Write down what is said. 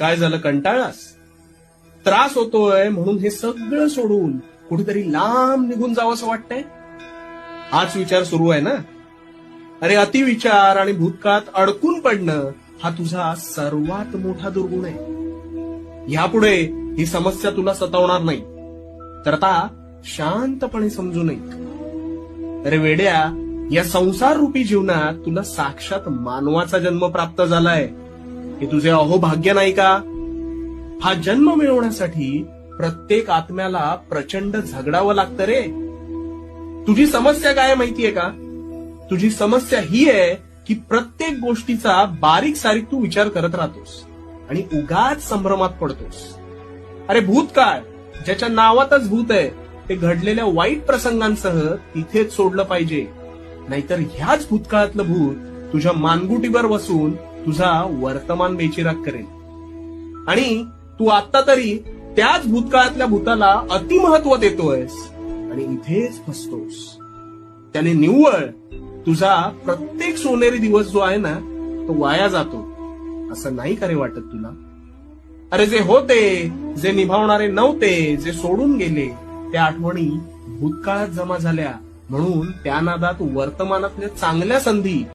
काय झालं, कंटाळलास? त्रास होतोय म्हणून हे सगळं सोडून कुठेतरी लांब निघून जावंसं वाटतंय? हाच विचार सुरू आहे ना? अरे अतिविचार आणि भूतकाळात अडकून पडणं हा तुझा सर्वात मोठा दुर्गुण आहे. यापुढे ही समस्या तुला सतावणार नाही. तर आता शांतपणे समजू नये. अरे वेड्या, या संसार रूपी जीवनात तुला साक्षात मानवाचा जन्म प्राप्त झालाय. हे तुझे अहोभाग्य नाही का? हा जन्म मिळवण्यासाठी प्रत्येक आत्म्याला प्रचंड झगडावं लागतं रे. तुझी समस्या काय माहितीये का? तुझी समस्या ही आहे की प्रत्येक गोष्टीचा बारीक सारीक तू विचार करत राहतोस आणि उगाच संभ्रमात पडतोस. अरे भूतकाळ, ज्याच्या नावातच भूत आहे, ते घडलेल्या वाईट प्रसंगांसह तिथेच सोडलं पाहिजे. नाहीतर ह्याच भूतकाळातलं भूत तुझ्या मानगुटीवर बसून तुझा वर्तमान बेचिराग करेल. आणि तू आता तरी त्याच भूतकाळातल्या भूताला अतिमहत्व देतोयस आणि इथेच फसतोस. त्याने निव्वळ तुझा प्रत्येक सोनेरी दिवस जो आहे ना, तो वाया जातो. असं नाही का रे वाटत तुला? अरे जे होते, जे निभावणारे नव्हते, जे सोडून गेले, त्या आठवणी भूतकाळात जमा झाल्या म्हणून त्या नादात वर्तमानातल्या चांगल्या संधी